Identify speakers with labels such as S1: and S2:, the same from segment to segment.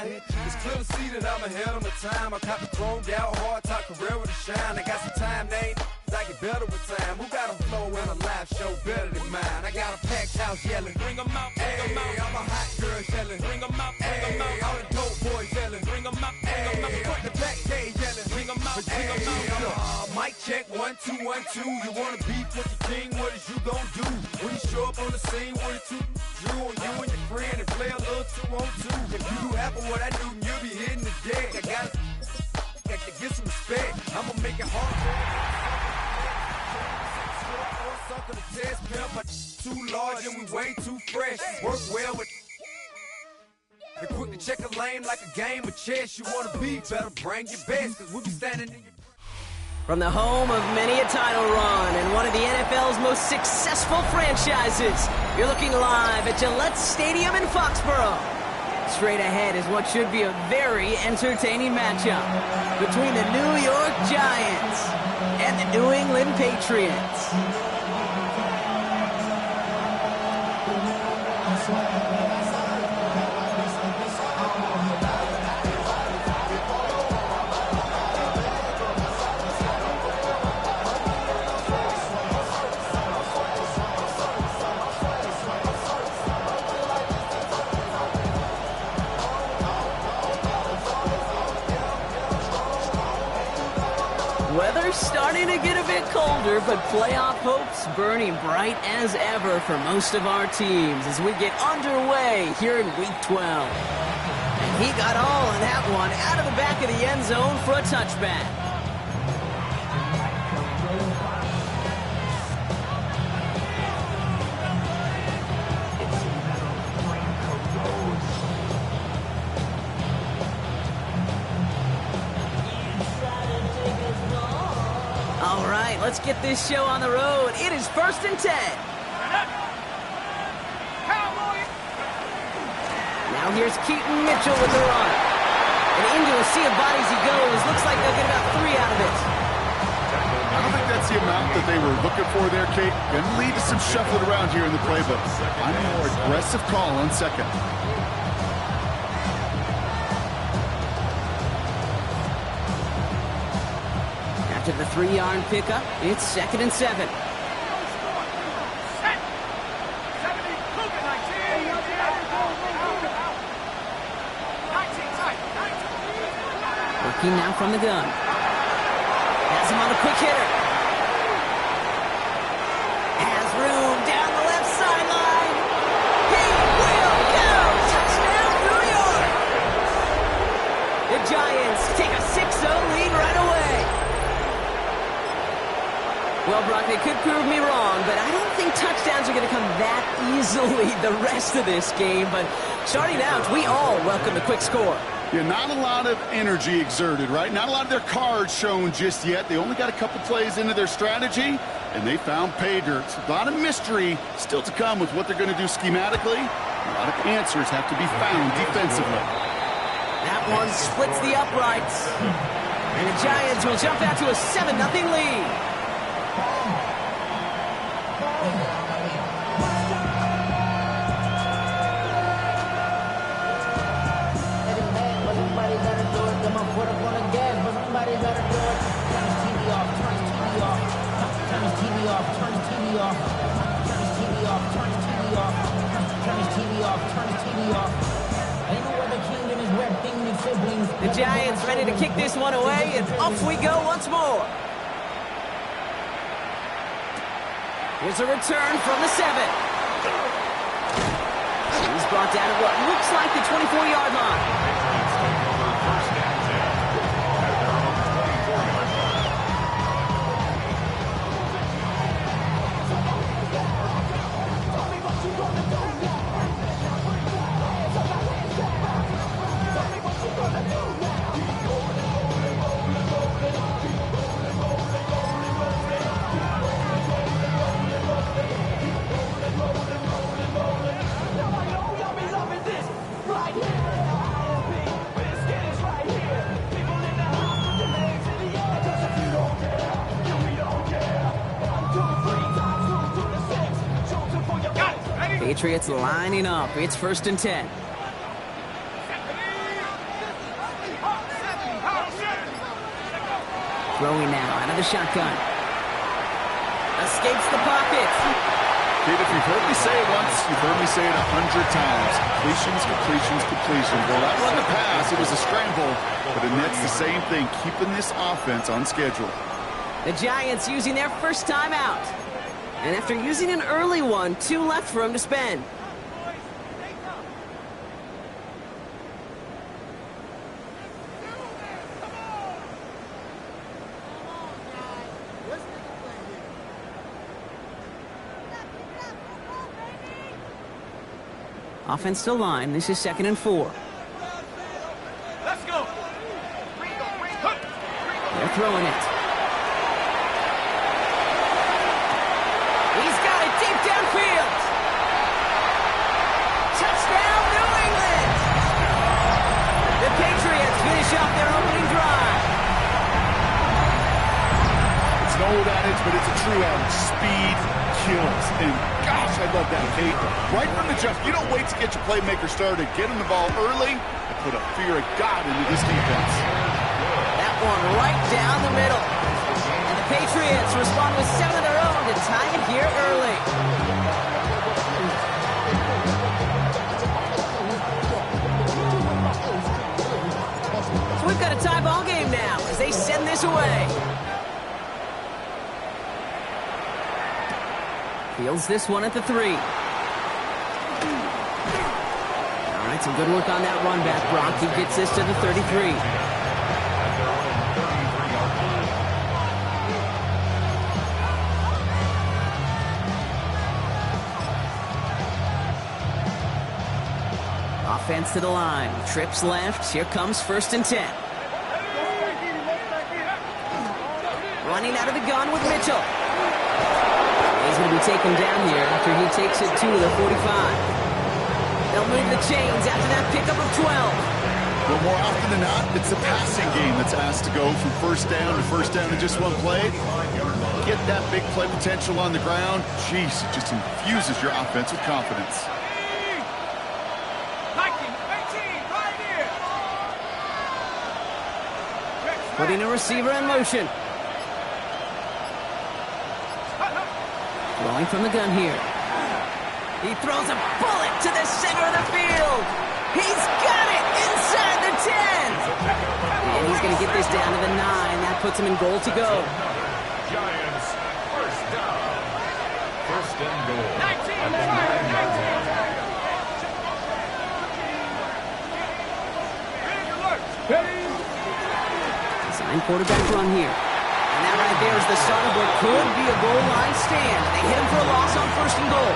S1: It's clear to see that I'm ahead of my time. I caught the thrown out hard, top career with a shine. I got some time, they ain't I get better with time. Who got a flow and a live show better than mine? I got a packed house yelling, bring them out, bring them out. I'm a hot girl yelling, bring them out, bring them out. All the dope boys yelling, bring them out, bring them out. Front the back gate yelling, bring them out, bring them out. Mic check, 1 2 1 2. You wanna beef with the king? What is you gon' do when you show up on the scene with a two? You and your friend and play a little 2 on 2. If you do half of what I do, then you'll be hitting the deck. I gotta get some respect. I'ma make it hard. Sucker the test, pimp, too large and we way too fresh. Work well with. They quick to check a lane like a game of chess. You wanna be better, bring your best, cause we'll be standing in your.
S2: From the home of many a title run and one of the NFL's most successful franchises, you're looking live at Gillette Stadium in Foxborough. Straight ahead is what should be a very entertaining matchup between the New York Giants and the New England Patriots. Weather's starting to get a bit colder, but playoff hopes burning bright as ever for most of our teams as we get underway here in Week 12. And he got all of that one out of the back of the end zone for a touchback. Let's get this show on the road. It is 1st and 10. Now here's Keaton Mitchell with the run. And into a sea of bodies he goes. Looks like they'll get about 3 out of it.
S3: I don't think that's the amount that they were looking for there, Kate. Going to lead to some shuffling around here in the playbook. I'm a more aggressive call on second.
S2: After the 3-yard pickup, it's 2nd and 7. Working now from the gun. Has him on the quick hitter. Has room down the left sideline. He will go! Touchdown, New York! The Giants take a 6-0 lead right away. Well, Brock, they could prove me wrong, but I don't think touchdowns are going to come that easily the rest of this game. But starting out, we all welcome the quick score.
S3: Yeah, not a lot of energy exerted, right? Not a lot of their cards shown just yet. They only got a couple plays into their strategy, and they found pay dirt. A lot of mystery still to come with what they're going to do schematically. A lot of answers have to be found defensively.
S2: That one splits the uprights. And the Giants will jump out to a 7-0 lead. The Giants ready to kick this one away, and off we go once more. Here's a return from the 7. He's brought down at what looks like the 24-yard line. Patriots lining up. It's 1st and 10. Throwing now out of the shotgun. Escapes the pocket.
S3: Kid, if you've heard me say it once, you've heard me say it 100 times. Completions, completions, completions. Well, that wasn't a pass. It was a scramble. But the Nets, the same thing, keeping this offense on schedule.
S2: The Giants using their first time out. And after using an early one, 2 left for him to spend. Offensive line. This is 2nd and 4.
S1: Let's go.
S2: They're throwing it. He's got it deep downfield. Touchdown, New England. The Patriots finish off their opening drive.
S3: It's an old adage, but it's a true adage. Speed kills. And gosh, I love that, Kate. Right from the jump, you don't wait to get your playmaker started. Get him the ball early and put a fear of God into this defense.
S2: That one right down the middle. And the Patriots respond with 7 of their own to tie it here early. So we've got a tie ball game now as they send this away. Fields this one at the 3. All right, some good work on that run back. Brock, he gets this to the 33. Offense to the line. Trips left. Here comes 1st and 10. Running out of the gun with Mitchell. He's going to be taken down here after he takes it to the 45. They'll move the chains after that pickup of 12.
S3: Well, more often than not, it's the passing game that's asked to go from first down in just one play. Get that big play potential on the ground. Jeez, it just infuses your offense with confidence.
S2: Putting a receiver in motion. Throwing from the gun here. He throws a bullet to the center of the field. He's got it inside the 10. And he's going to get this down to the 9. That puts him in goal to go.
S4: Giants, first down. First and goal. 19.
S2: Design quarterback run here. And that right there is the start of what could be a goal line stand. They hit him for a loss on 1st and goal.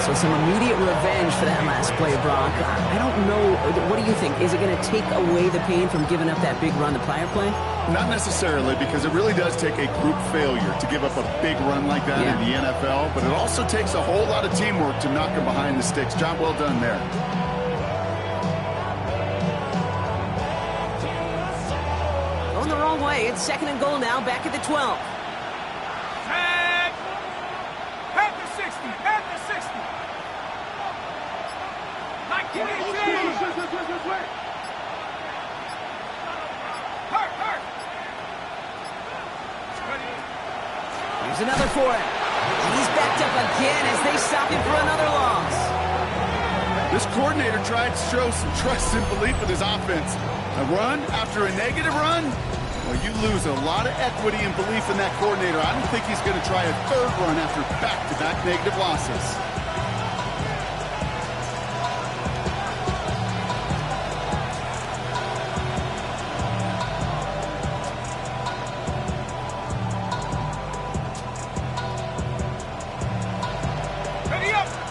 S2: So some immediate revenge for that last play, Brock. I don't know. What do you think? Is it going to take away the pain from giving up that big run the prior play?
S3: Not necessarily, because it really does take a group failure to give up a big run like that in the NFL. But it also takes a whole lot of teamwork to knock him behind the sticks. Job well done there.
S2: Going the wrong way. It's 2nd and goal now, back at the 12. Here's another for him. And he's backed up again as they stop him for another loss.
S3: This coordinator tried to show some trust and belief with his offense. A run after a negative run? Well, you lose a lot of equity and belief in that coordinator. I don't think he's going to try a 3rd run after back-to-back negative losses.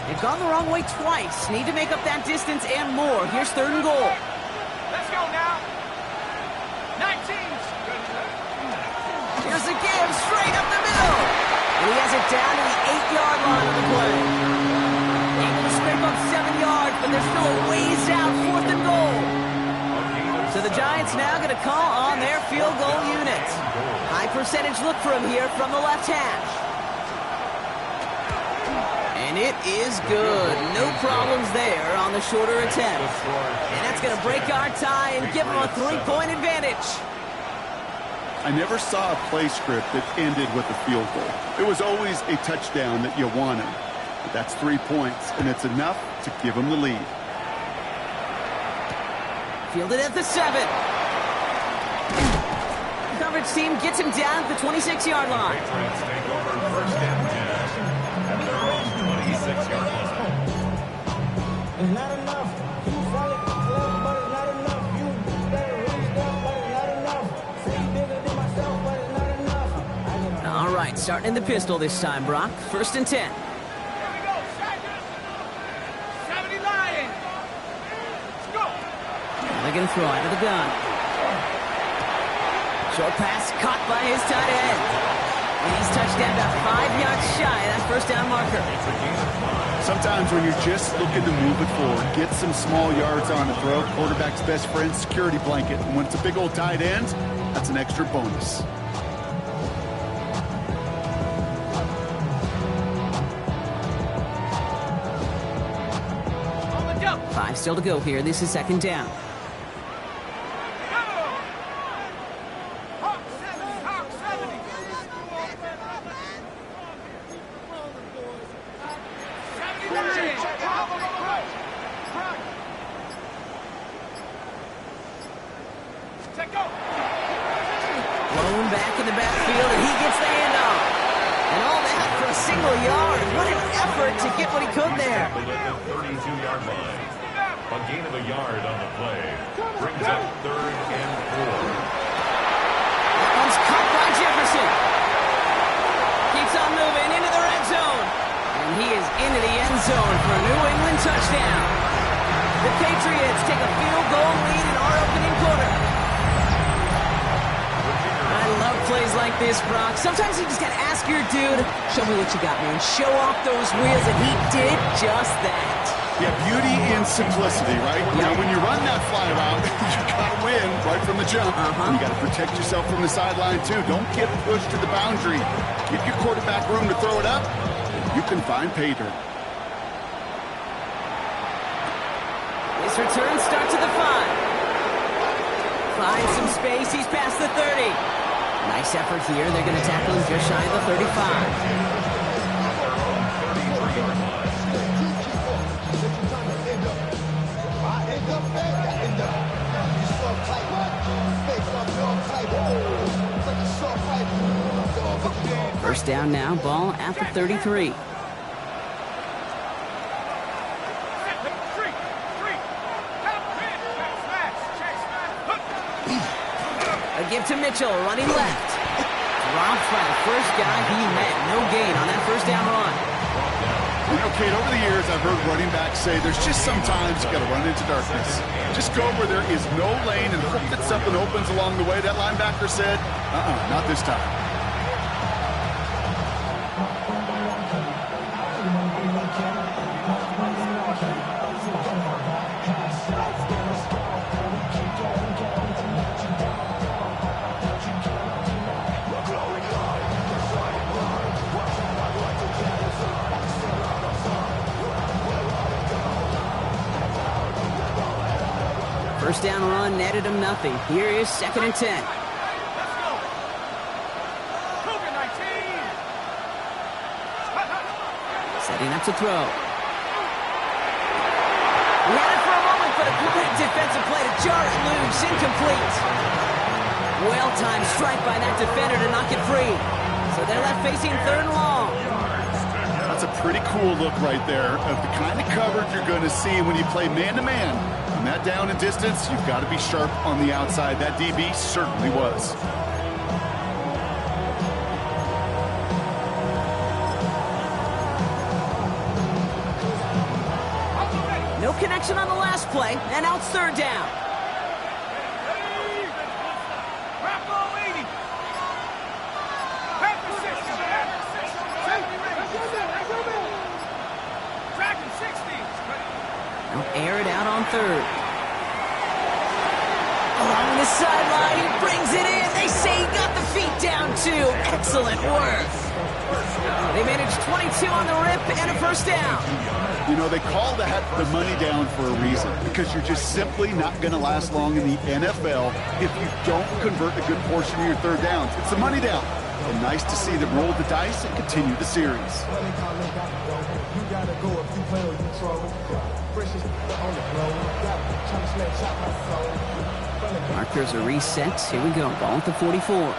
S2: They've gone the wrong way twice. Need to make up that distance and more. Here's 3rd and goal.
S1: Let's go now. 19.
S2: Here's a give straight up the middle. And he has it down to the 8-yard line of the play. Able to scrape up 7 yards, but they're still a ways out. 4th and goal. So the Giants now going to call on their field goal unit. High percentage look for him here from the left hash. And it is good. No problems there on the shorter attempt. And that's going to break our tie and give them a 3-point advantage.
S3: I never saw a play script that ended with a field goal. It was always a touchdown that you wanted. But that's 3 points, and it's enough to give them the lead.
S2: Fielded at the 7. Coverage team gets him down at the 26-yard line.
S4: Patriots take over first and 10 at their own 26-yard line.
S5: It's not enough. You solid, clever, but it's not enough. You better really stuff, but it's not enough. Say you bigger than myself, but it's not enough.
S2: All right, starting in the pistol this time, Brock. First and 10.
S5: Here we go, 70 Lions. Let's go.
S2: They're going to throw out of the gun. Short pass caught by his tight end. And he's touched down about 5 yards shy of that first down marker.
S3: Sometimes when you're just looking to move it forward, get some small yards on the throw, quarterback's best friend, security blanket. And when it's a big old tight end, that's an extra bonus.
S5: On the jump.
S2: 5 still to go here. This is second down. Blown back in the backfield, and he gets the handoff. And all that for a single yard. What an effort to get what he could there.
S4: At the 32-yard line. A gain of a yard on the play. Brings up 3rd and 4.
S2: That one's caught by Jefferson. Keeps on moving into the red zone. And he is into the end zone for a New England touchdown. The Patriots take a field goal lead in our opening quarter. I love plays like this, Brock. Sometimes you just gotta ask your dude, show me what you got, man. Show off those wheels, and he did just that.
S3: Yeah, beauty in simplicity, right? Now, when you run that fly route, you gotta win right from the jump. You gotta protect yourself from the sideline, too. Don't get pushed to the boundary. Give your quarterback room to throw it up. You can find pay dirt.
S2: This return starts at the 5. Finds some space. He's past the 30. Nice effort here. They're going to tackle him just shy of the 35. First down now. Ball at the 33. A give to Mitchell, running left. Dropped by the first guy he met. No gain on that first down run.
S3: You know, Kate, over the years, I've heard running backs say there's just sometimes you got to run into darkness. Just go where there is no lane and hope that something opens along the way. That linebacker said, not this time.
S2: First down run netted him nothing. Here is second and 10.
S5: Let's go. Cougar 19.
S2: Setting up to throw. He had it for a moment, but a great defensive play to jar it loose. Incomplete. Well-timed strike by that defender to knock it free. So they're left facing 3rd and long.
S3: That's a pretty cool look right there of the kind of coverage you're going to see when you play man-to-man. When that down and distance, you've got to be sharp on the outside. That DB certainly was.
S2: No connection on the last play, and now it's 3rd down. They'll air it out on 3rd. Along the sideline, he brings it in. They say he got the feet down, Excellent work. They managed 22 on the rip and a first down.
S3: You know, they call that the money down for a reason, because you're just simply not going to last long in the NFL if you don't convert a good portion of your third downs. It's the money down. And nice to see them roll the dice and continue the series.
S2: Markers are reset. Here we go. Ball at the 44.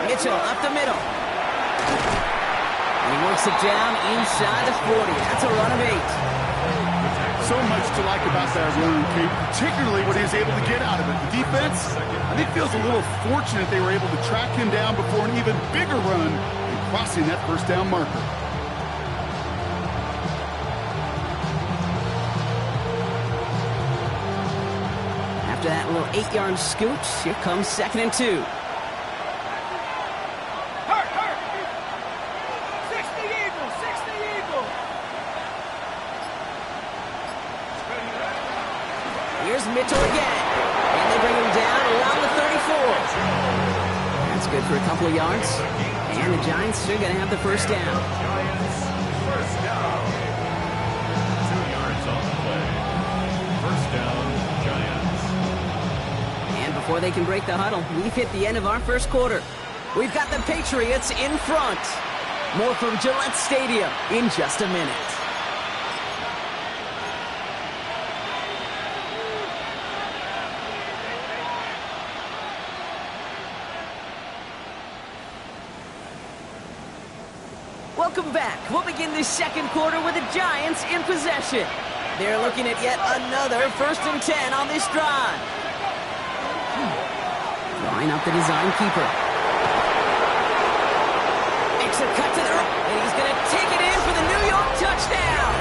S2: Mitchell up the middle. And he works it down inside the 40. That's a run of 8.
S3: So much to like about that run, Kate, particularly what he was able to get out of it. The defense, I think, feels a little fortunate they were able to track him down before an even bigger run and crossing that first down marker.
S2: After that little 8-yard scoot, here comes 2nd and 2. Here's Mitchell again. And they bring him down around the 34. That's good for a couple of yards. And the Giants are going to have the first down.
S4: Giants, first down. 2 yards on the play. First down, Giants.
S2: And before they can break the huddle, we've hit the end of our first quarter. We've got the Patriots in front. More from Gillette Stadium in just a minute. Welcome back. We'll begin this second quarter with the Giants in possession. They're looking at yet another 1st and 10 on this drive. Drawing up the design keeper. Makes a cut to the right, and he's going to take it in for the New York touchdown.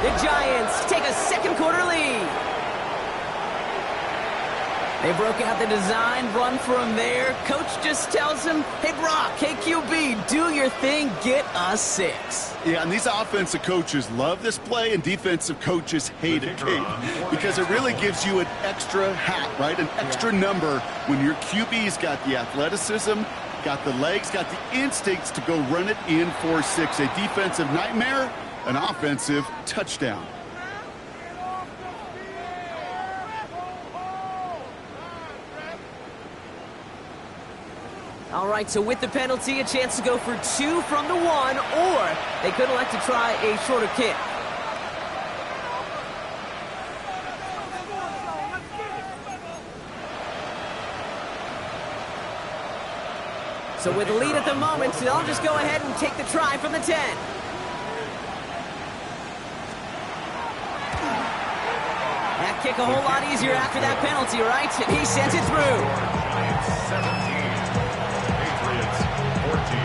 S2: The Giants take a second quarter lead. They broke out the design run from there. Coach just tells him, hey, Brock, hey, QB, do your thing, get us 6.
S3: Yeah, and these offensive coaches love this play, and defensive coaches hate it, Kate, because it really gives you an extra hat, right, an extra number when your QB's got the athleticism, got the legs, got the instincts to go run it in for 6. A defensive nightmare, an offensive touchdown.
S2: All right, so with the penalty, a chance to go for 2 from the 1, or they could elect to try a shorter kick. So with the lead at the moment, they'll just go ahead and take the try from the 10. That kick a whole lot easier after that penalty, right? And he sends it through.
S4: 17. Patriots 14.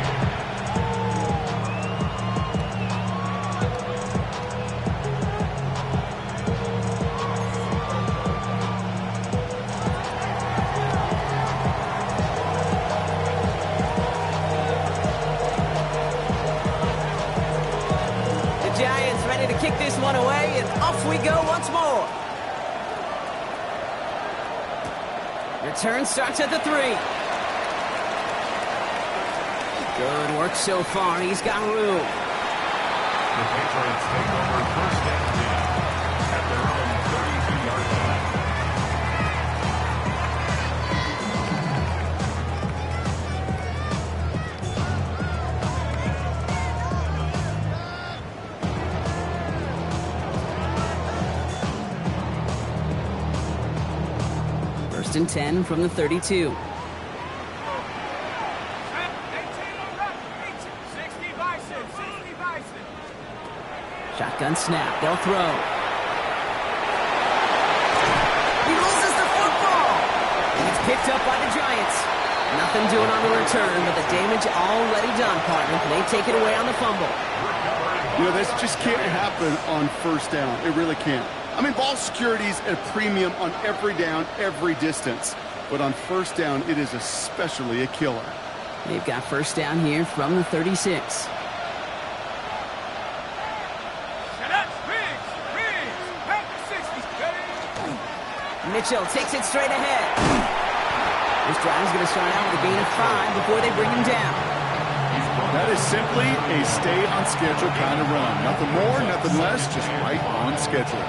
S2: The Giants ready to kick this one away, and off we go once more. Return starts at the 3. Good work so far. He's got room.
S4: The Patriots take over 1st and 10 at their own 32-yard line.
S2: First and 10 from the 32. Shotgun snap. They'll throw. He loses the football. And it's picked up by the Giants. Nothing doing on the return, but the damage already done, partner. They take it away on the fumble.
S3: You know, this just can't happen on 1st down. It really can't. I mean, ball security's at a premium on every down, every distance. But on 1st down, it is especially a killer.
S2: They've got 1st down here from the 36. Mitchell takes it straight ahead. This drive is going to start out with a gain of 5 before they bring him down.
S3: That is simply a stay-on-schedule kind of run. Nothing more, nothing less, just right on schedule.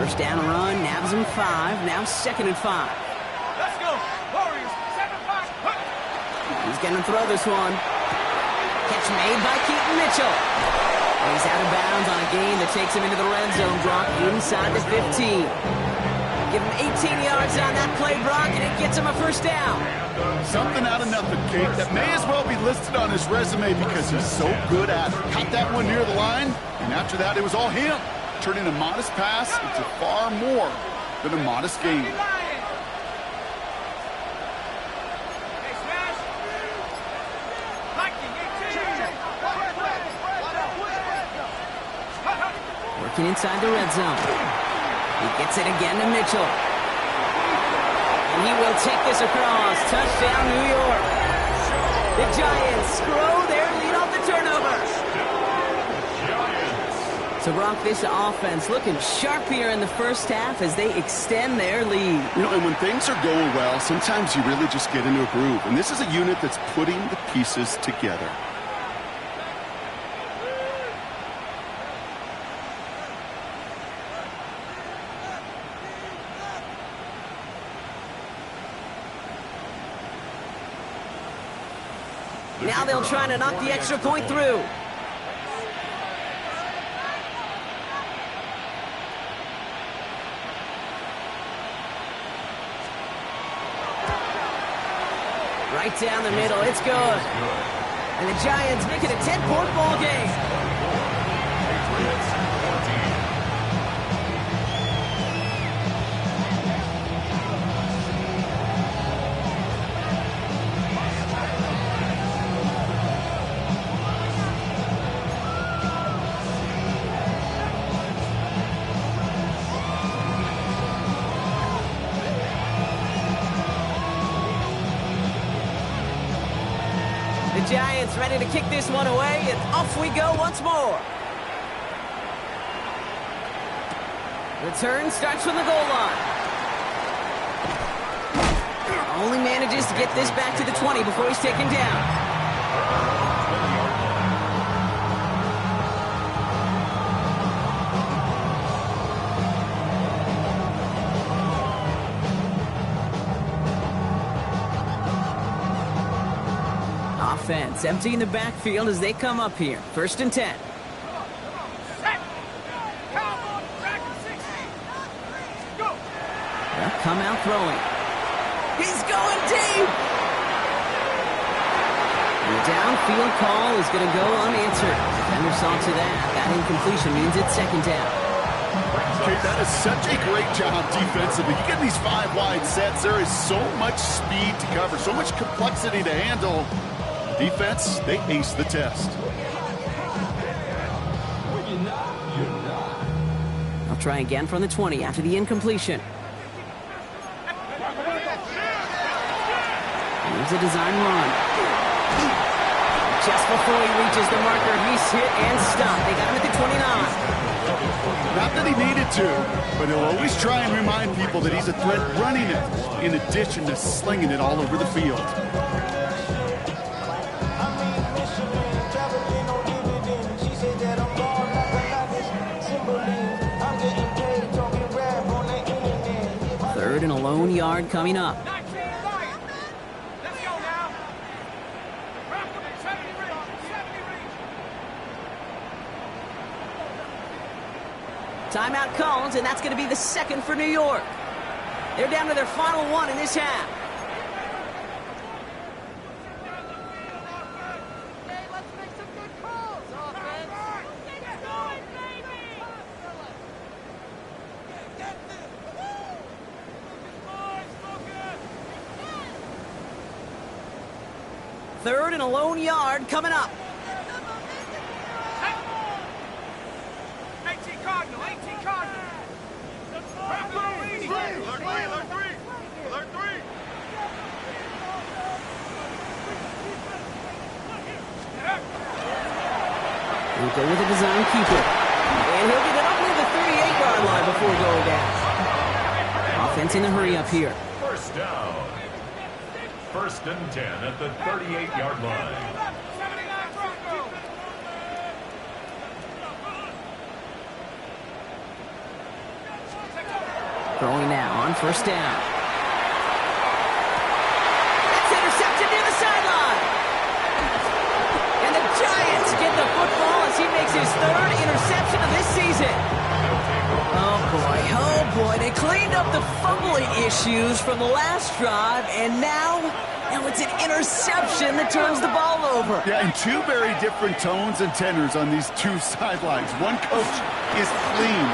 S2: First down run, nabs him 5, now 2nd and 5.
S1: Let's go, Warriors, 7-5.
S2: He's going to throw this one. Catch made by Keaton Mitchell. He's out of bounds on a gain that takes him into the red zone, Brock, inside the 15. Give him 18 yards on that play, Brock, and it gets him a first down.
S3: Something out of nothing, Kate. That may as well be listed on his resume because he's so good at it. Caught that one near the line, and after that, it was all him. Turning a modest pass into far more than a modest gain.
S2: Working inside the red zone. He gets it again to Mitchell. And he will take this across. Touchdown, New York. The Giants grow their lead off the turnover. So, Brock, this offense looking sharp here in the first half as they extend their lead.
S3: You know, and when things are going well, sometimes you really just get into a groove. And this is a unit that's putting the pieces together.
S2: Now they'll try to knock the extra point through. Right down the middle, it's good. And the Giants make it a 10-point ball game. The Giants ready to kick this one away, and off we go once more. Return starts from the goal line. Only manages to get this back to the 20 before he's taken down. Offense emptying the backfield as they come up here. 1st and 10. They'll come out throwing. He's going deep! The downfield call is going to go unanswered. Defender saw to that. That incompletion means it's 2nd down.
S3: Okay, that is such a great job defensively. You get these 5 wide sets. There is so much speed to cover, so much complexity to handle. Defense, they ace the test.
S2: I'll try again from the 20 after the incompletion. Here's a design run. Just before he reaches the marker, he's hit and stopped. They got him at the 29.
S3: Not that he needed to, but he'll always try and remind people that he's a threat running it, in addition to slinging it all over the field.
S2: Third and a lone yard coming up. Timeout called, and that's going to be the 2nd for New York. They're down to their final 1 in this half.
S6: Hey, let's make some good calls, offense. Get going, baby! Get this!
S2: Third and a lone yard coming up. He'll go with a design keeper. And he'll get it up near the 38-yard line before going down. Offense in the hurry up here.
S4: First down. First and 10 at the 38-yard line.
S2: Throwing now on first down. That's intercepted near the sideline. And the Giants get the football as he makes his third interception of this season. Oh boy, they cleaned up the fumbling issues from the last drive, and now it's an interception that turns the ball over.
S3: Yeah, and two very different tones and tenors on these two sidelines. One coach is clean,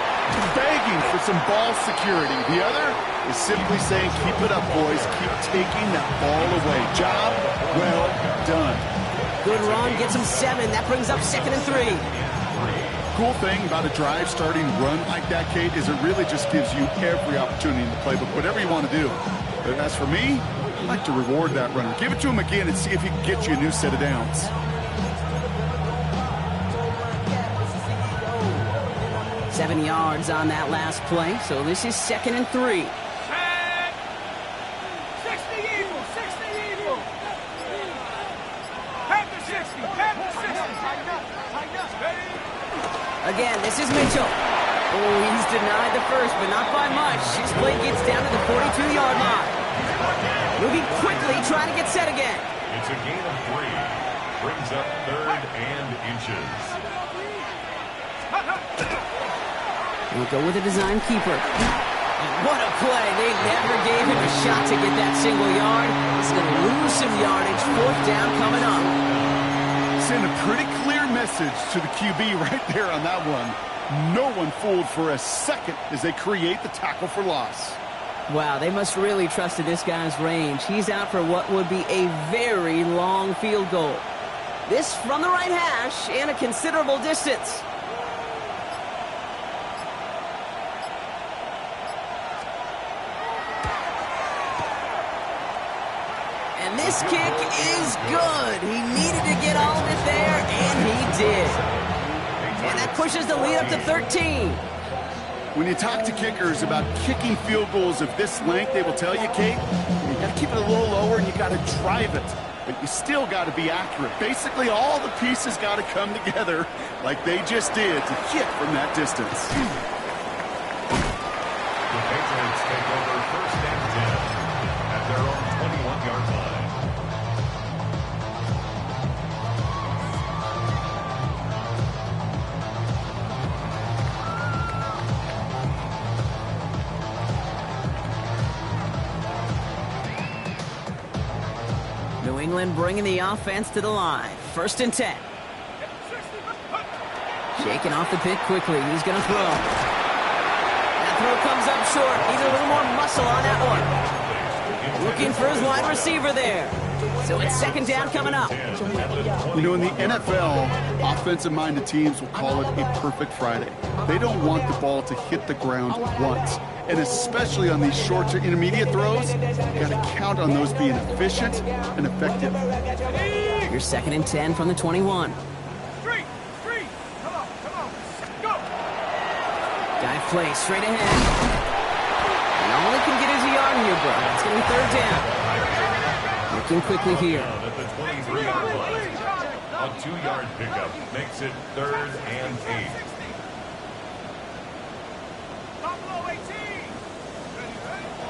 S3: begging for some ball security. The other is simply saying, keep it up, boys. Keep taking that ball away. Job well done.
S2: Good run, gets him 7. That brings up 2nd and 3.
S3: Cool thing about a drive starting run like that, Kate, is it really just gives you every opportunity in the playbook, whatever you want to do. But as for me, I like to reward that runner. Give it to him again and see if he can get you a new set of downs.
S2: Seven yards on that last play, so this is 2nd and 3. Again, this is Mitchell. Oh, he's denied the first, but not by much. His play gets down to the 42-yard line. Moving quickly, trying to get set again.
S4: It's a gain of 3. Brings up 3rd and inches.
S2: We'll go with a design keeper. What a play. They never gave him a shot to get that single yard. He's going to lose some yardage. 4th down coming up.
S3: Send a pretty clear message to the QB right there on that one. No one fooled for a second as they create the tackle for loss.
S2: Wow, they must really trusted this guy's range. He's out for what would be a very long field goal. This from the right hash and a considerable distance. And this kick is good. He needed to get all of it there, and he did. And that pushes the lead up to 13.
S3: When you talk to kickers about kicking field goals of this length, they will tell you, Kate, you got to keep it a little lower and you got to drive it. But you still got to be accurate. Basically, all the pieces got to come together like they just did to kick from that distance.
S4: The Patriots take over 1st and 10 at their own 21-yard line.
S2: New England bringing the offense to the line. 1st and 10. Shaking off the pick quickly. He's going to throw. That throw comes up short. Needs a little more muscle on that one. Looking for his wide receiver there. So it's 2nd down coming up.
S3: You know, in the NFL, offensive-minded teams will call it a perfect Friday. They don't want the ball to hit the ground once. And especially on these short to intermediate throws, you got to count on those being efficient and effective.
S2: Your 2nd and 10 from the 21.
S6: Come on, go!
S2: Guy plays straight ahead. And all he can get is a yard here, bro. It's going to be 3rd down. Looking quickly here.
S4: At the 23-yard line. A 2-yard pickup makes it 3rd and 8.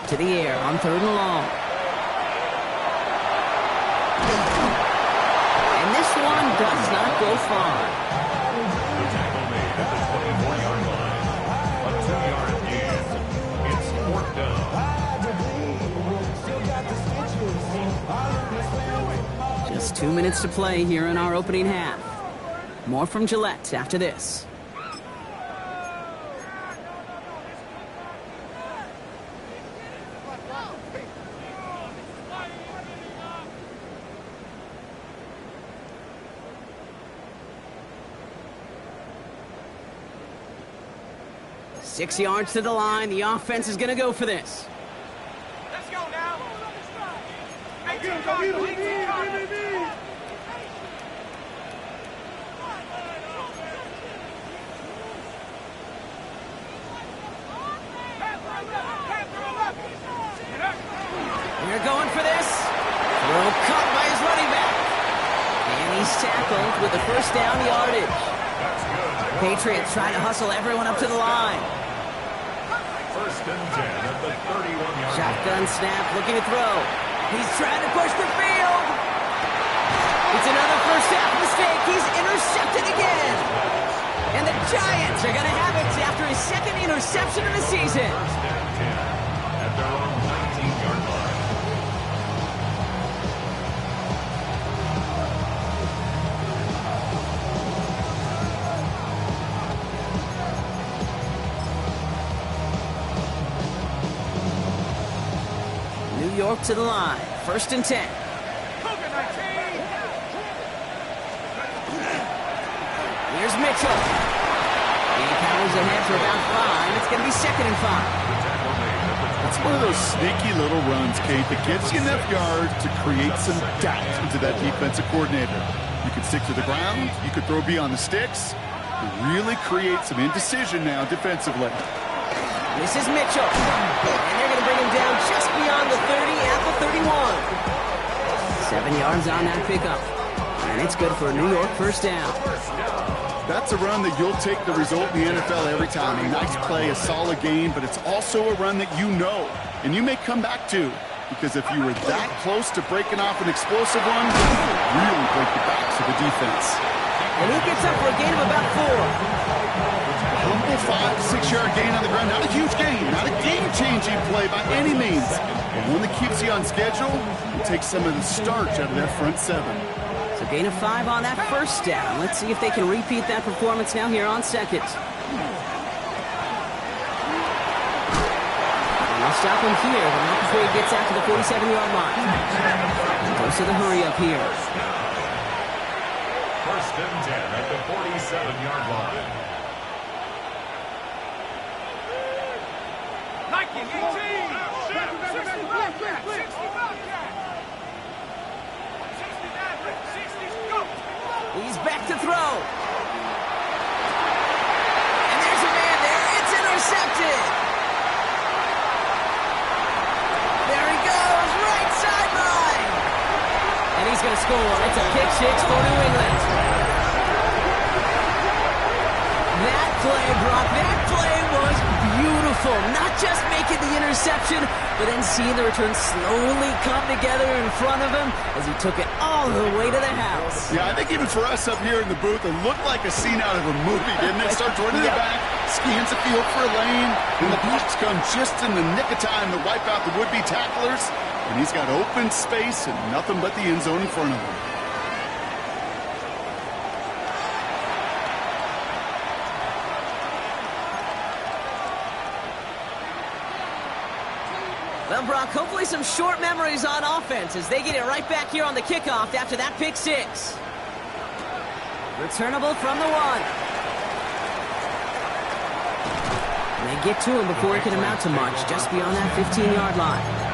S2: To the air on 3rd and long. And this one does not go far.
S4: The tackle made at the 24-yard line. A 2-yard gain. It's 4th down.
S2: Just 2 minutes to play here in our opening half. More from Gillette after this. Six yards to the line. The offense is going to go for this.
S6: Let's go now. 18 cards.
S2: throw caught by his running back. And he's tackled with the first down yardage. Patriots trying to hustle everyone up to the line.
S4: First and 10 at the 31-yard line.
S2: Shotgun snap, looking to throw. He's trying to push the field. It's another first half mistake. He's intercepted again. And the Giants are going to have it after his second interception of the season.
S4: First and 10 at their own 19-yard line.
S2: New York to the line. First and 10. Here's Mitchell. He powers ahead for about 5. It's going to be second and 5.
S3: It's one of those sneaky little runs, Kate, that gives you enough yards to create some doubt into that defensive coordinator. You can stick to the ground. You could throw beyond the sticks. Really create some indecision now defensively.
S2: This is Mitchell. And they're going to bring him down just beyond the 30 at the 31. 7 yards on that pickup. And it's good for a New York first down.
S3: That's a run that you'll take the result in the NFL every time. A nice play, a solid game, but it's also a run that you know and you may come back to, because if you were that close to breaking off an explosive one, you really break the backs of the defense.
S2: And he gets up for a gain of about 4.
S3: Humble 5-6 yard gain on the ground. Not a huge gain, not a game-changing play by any means, but one that keeps you on schedule and takes some of the starch out of that front 7.
S2: So gain of 5 on that first down. Let's see if they can repeat that performance now here on second. And they'll stop him here, but not before he gets out to the 47-yard line. Goes to the hurry-up here.
S4: First and 10 at the 47-yard line.
S6: Nike, 18! 60 Bobcat! 60 Bobcat! 60, go!
S2: He's back to throw. And there's a man there. It's intercepted. There he goes, right sideline. And he's going to score. It's a kick six for New England. That play, Brock, that play was beautiful. Not just making the interception, but then seeing the return slowly come together in front of him as he took it all the way to the house.
S3: Yeah, I think even for us up here in the booth, it looked like a scene out of a movie, didn't it? Starts running the back, scans the field for a lane, and the blocks come just in the nick of time to wipe out the would-be tacklers, and he's got open space and nothing but the end zone in front of him.
S2: Well, Brock, hopefully some short memories on offense as they get it right back here on the kickoff after that pick six. Returnable from the 1. And they get to him before it can amount to much, just beyond that 15-yard line.